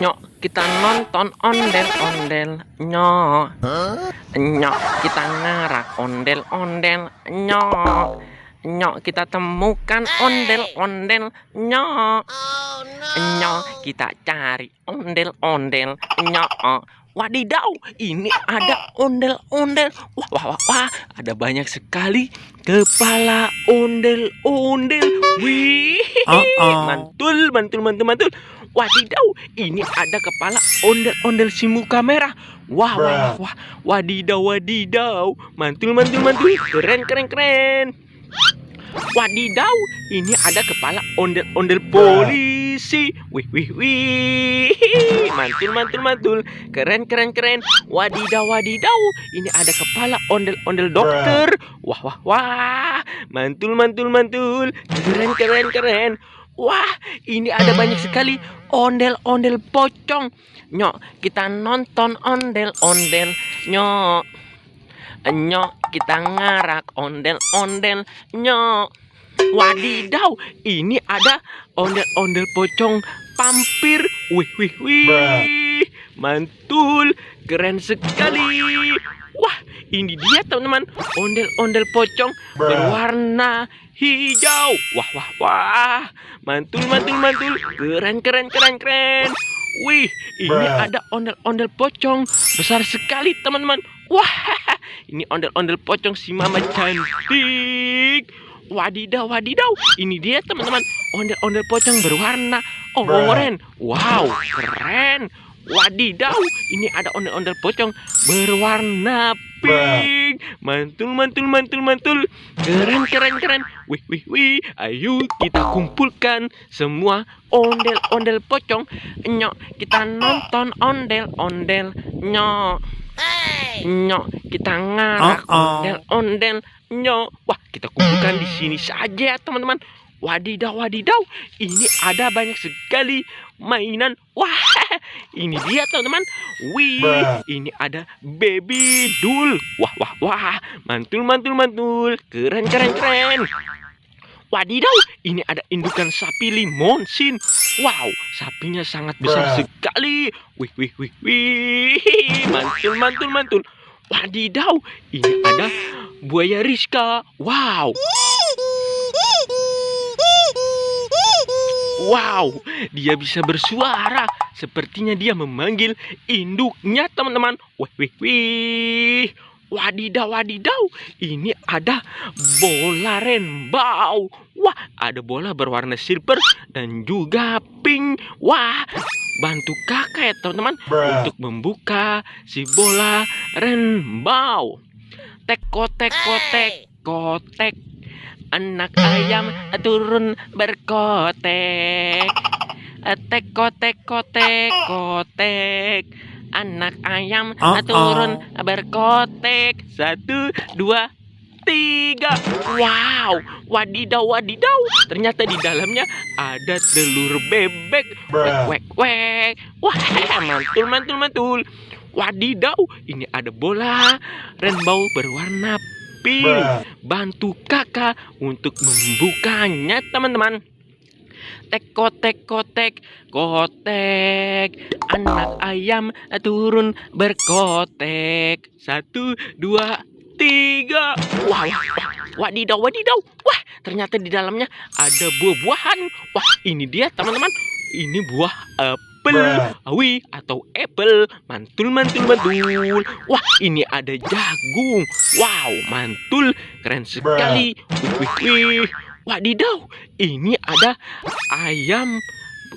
Nyok, kita nonton ondel-ondel. Nyok, nyok, kita ngarak ondel-ondel. Nyok, nyok, kita temukan ondel-ondel. Nyok, nyok, kita cari ondel-ondel. Nyok, wadidaw, ini ada ondel-ondel. Wah, wah, wah, wah, ada banyak sekali kepala ondel-ondel. Wih, mantul, mantul, mantul, mantul. Wadidaw, ini ada kepala ondel-ondel si muka merah. Wah, wah, wah, wadidaw, wadidaw. Mantul, mantul, mantul. Keren, keren, keren. Wadidaw, ini ada kepala ondel-ondel polisi. Wih, wih, wih. Mantul, mantul, mantul. Keren, keren, keren. Wadidaw, wadidaw. Ini ada kepala ondel-ondel dokter. Wah, wah, wah. Mantul, mantul, mantul. Keren, keren, keren. Wah, ini ada banyak sekali ondel-ondel pocong. Nyok, kita nonton ondel-ondel. Nyok, nyok, kita ngarak ondel-ondel. Nyok, wadidaw, ini ada ondel-ondel pocong pampir. Wih, wih, wih. Mantul, keren sekali. Wah, ini dia teman-teman, ondel-ondel pocong berwarna hijau. Wah, wah, wah. Mantul, mantul, mantul. Keren, keren, keren, keren. Wih, ini ada ondel-ondel pocong besar sekali teman-teman. Wah, ini ondel-ondel pocong si mama cantik. Wadidaw, wadidaw. Ini dia teman-teman, ondel-ondel pocong berwarna oranye. Wow, keren. Wadidaw, ini ada ondel-ondel pocong berwarna pink. Mantul, mantul, mantul, mantul. Keren, keren, keren. Wih, wih, wih. Ayo kita kumpulkan semua ondel-ondel pocong. Nyok, kita nonton ondel-ondel. Nyok, nyok, kita ngarak ondel-ondel. Nyok, wah, kita kumpulkan di sini saja teman-teman. Wadidaw, wadidaw, ini ada banyak sekali mainan. Wah, ini dia teman-teman. Wih, ini ada baby doll. Wah, wah, wah, mantul, mantul, mantul. Keren, keren, keren. Wadidaw, ini ada indukan sapi limonsin. Wow, sapinya sangat besar sekali. Wih, wih, wih, wih. Mantul, mantul, mantul. Wadidaw, ini ada buaya Rizka. Wow. Wow, dia bisa bersuara. Sepertinya dia memanggil induknya teman-teman. Wih, wih, wih. Wadidaw, wadidaw. Ini ada bola rainbow. Wah, ada bola berwarna silver dan juga pink. Wah, bantu kakak ya teman-teman untuk membuka si bola rainbow. Tek, kotek, kotek, kotek. Anak ayam turun berkotek. Tek, kotek, kotek, kotek. Anak ayam turun berkotek. 1, 2, 3. Wow, wadidaw, wadidaw. Ternyata di dalamnya ada telur bebek. Wek, wek, wek. Wah, mantul, mantul, mantul. Wadidaw, ini ada bola rainbow berwarna pink. Bantu kakak untuk membukanya teman-teman. Tek, kotek, kotek, kotek. Anak ayam turun berkotek. 1, 2, 3. Wah, wadidaw, wadidaw. Wah, ternyata di dalamnya ada buah-buahan. Wah, ini dia teman-teman. Ini buah apel, awi atau apple. Mantul, mantul, mantul. Wah, ini ada jagung. Wow, mantul, keren sekali. Wih, wih, wih. Wadidaw, ini ada ayam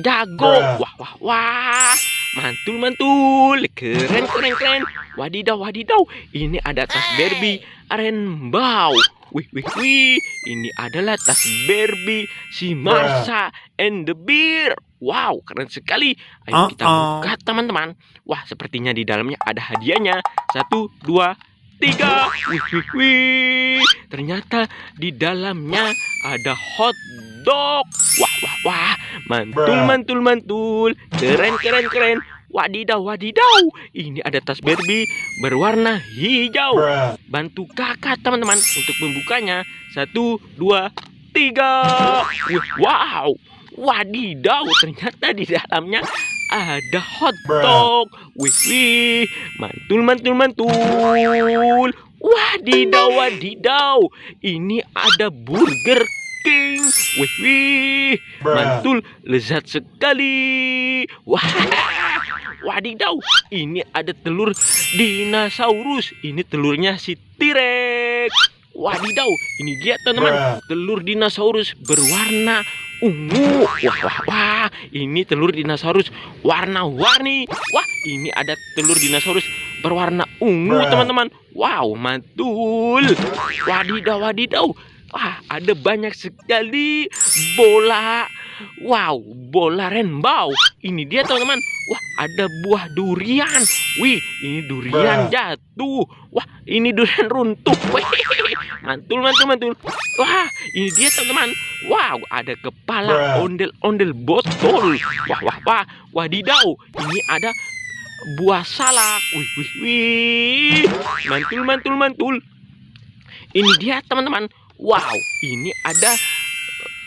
jago. Wah, wah, wah. Mantul, mantul. Keren, keren, keren. Wadidaw, wadidaw. Ini ada tas Barbie rainbow. Wih, wih, wih. Ini adalah tas Barbie si Marsha and the Bear. Wow, keren sekali. Ayo kita buka teman-teman. Wah, sepertinya di dalamnya ada hadiahnya. 1, 2, 3. Wih, wih, wih. Ternyata di dalamnya ada hot dog. Wah, wah, wah. Mantul, mantul, mantul. Keren, keren, keren. Wadidaw, wadidaw. Ini ada tas Barbie berwarna hijau. Bantu kakak teman-teman untuk membukanya. 1, 2, 3. Wow. Wadidaw, ternyata di dalamnya ada hotdog. Wih, wih, mantul, mantul, mantul. Wadidaw, wadidaw. Ini ada Burger King. Wih, wih, mantul, lezat sekali. Wah, wadidaw. Ini ada telur dinosaurus. Ini telurnya si T-Rex. Wadidaw, ini dia teman-teman, telur dinosaurus berwarna ungu. Wah, wah, wah, ini telur dinosaurus warna-warni. Wah, ini ada telur dinosaurus berwarna ungu, teman-teman. Wow, mantul. Wadidaw, wadidaw. Wah, ada banyak sekali bola. Wow, bola rainbow. Ini dia, teman-teman. Wah, ada buah durian. Wih, ini durian jatuh. Wah, ini durian runtuh. Wih, mantul, mantul, mantul. Wah, ini dia, teman-teman. Wow, ada kepala ondel-ondel botol. Wah, wah, wah. Wadidaw, ini ada buah salak. Wih, wih, wih. Mantul, mantul, mantul. Ini dia, teman-teman. Wow, ini ada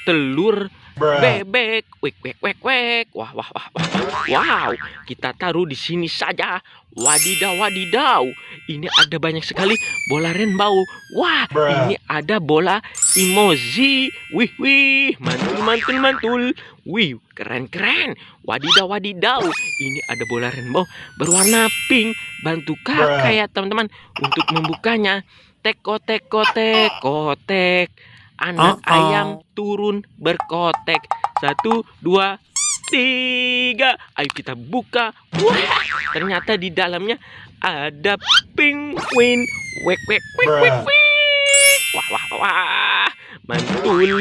telur bebek. Wek, wek, wek, wek. Wah, wah, wah, wah. Wow, kita taruh di sini saja. Wadidaw, wadidaw. Ini ada banyak sekali bola rainbow. Wah, ini ada bola emoji. Wih, wih, mantul, mantul, mantul. Wih, keren, keren. Wadidaw, wadidaw. Ini ada bola rainbow berwarna pink. Bantu kakak ya, teman-teman, untuk membukanya. Tek, kotek, kotek, kotek. Anak ayam turun berkotek. 1, 2, 3. Ayo kita buka. Wah, ternyata di dalamnya ada penguin. Wek, wek, wek, wek, wek. Wah, wah, wah. Mantul.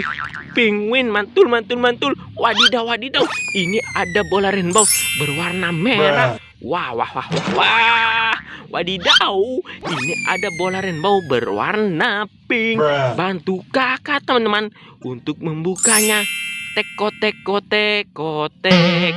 Penguin, mantul, mantul, mantul. Wadidaw, wadidaw. Ini ada bola rainbow berwarna merah. Wah, wah, wah, wah, wah. Wadidaw, ini ada bola rainbow berwarna pink. Bantu kakak, teman-teman, untuk membukanya. Tek, kotek, kotek, kotek.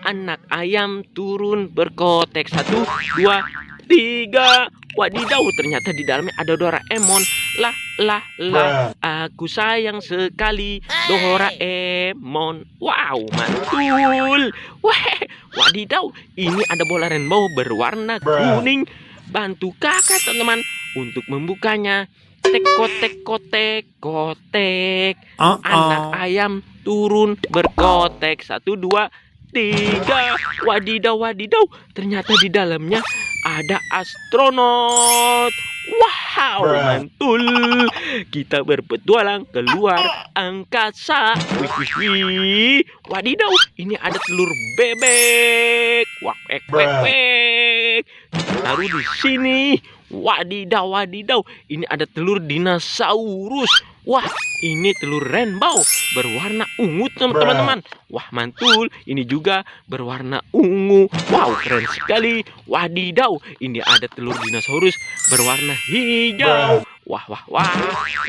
Anak ayam turun berkotek. 1, 2, 3. Wadidaw, ternyata di dalamnya ada Doraemon. Lah, lah, lah. Aku sayang sekali Doraemon. Wow, mantul. Wah, wadidaw, ini ada bola rainbow berwarna kuning. Bantu kakak, teman-teman, untuk membukanya. Tek, kotek, kotek, kotek. Anak ayam turun berkotek. 1, 2, 3. Wadidaw, wadidaw, ternyata di dalamnya ada astronot. Wow, mantul. Kita berpetualang keluar angkasa. Wih, wih, wih. Wadidaw, ini ada telur bebek. Wak, wek, wek, wek. Kita taruh di sini. Wadidaw, wadidaw, ini ada telur dinosaurus. Wah, ini telur rainbow berwarna ungu, teman-teman. Wah, mantul. Ini juga berwarna ungu. Wow, keren sekali. Wadidaw, ini ada telur dinosaurus berwarna hijau. Wah, wah, wah.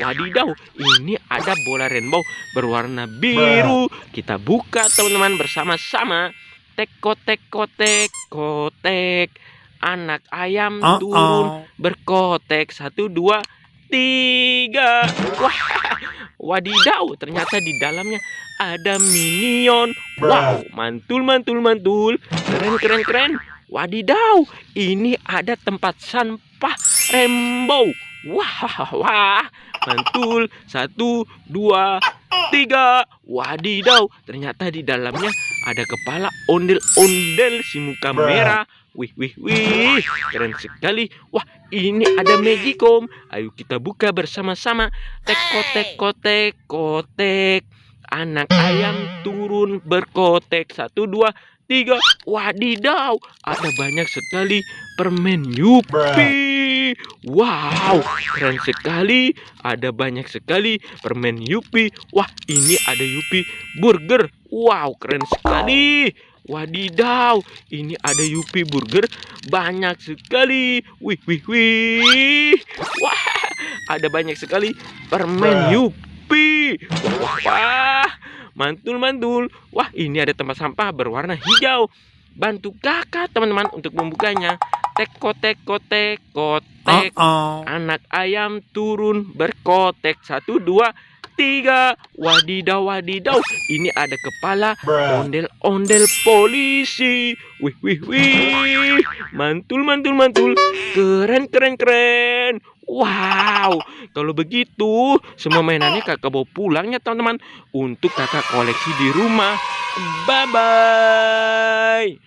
Wadidaw, ini ada bola rainbow berwarna biru. Kita buka, teman-teman, bersama-sama. Tek, kotek, kotek, kotek. Anak ayam turun berkotek. 1, 2, 3. Wah, wadidaw, ternyata di dalamnya ada minion. Wow, mantul, mantul, mantul. Keren, keren, keren. Wadidaw, ini ada tempat sampah rainbow. Wah, wah, mantul. 1, 2, 3. Wadidaw, ternyata di dalamnya ada kepala ondel-ondel si muka merah. Wih, wih, wih, keren sekali. Wah, ini ada Magicom. Ayo kita buka bersama-sama. Tek, kotek, kotek, kotek. Anak ayam turun berkotek. 1, 2, 3. Wadidaw, ada banyak sekali permen Yupi. Wow, keren sekali. Ada banyak sekali permen Yupi. Wah, ini ada Yupi Burger. Wow, keren sekali. Wadidaw, ini ada Yupi Burger banyak sekali. Wih, wih, wih. Wah, ada banyak sekali permen Yupi. Wah, wah, wah. Mantul, mantul. Wah, ini ada tempat sampah berwarna hijau. Bantu kakak, teman-teman, untuk membukanya. Tek, kotek, kotek, kotek. Anak ayam turun berkotek. 1, 2, 3. Wadidaw, wadidaw. Ini ada kepala ondel-ondel polisi. Wih, wih, wih. Mantul, mantul, mantul. Keren, keren, keren. Wow, kalau begitu semua mainannya kakak bawa pulang ya teman-teman. Untuk kakak koleksi di rumah. Bye-bye.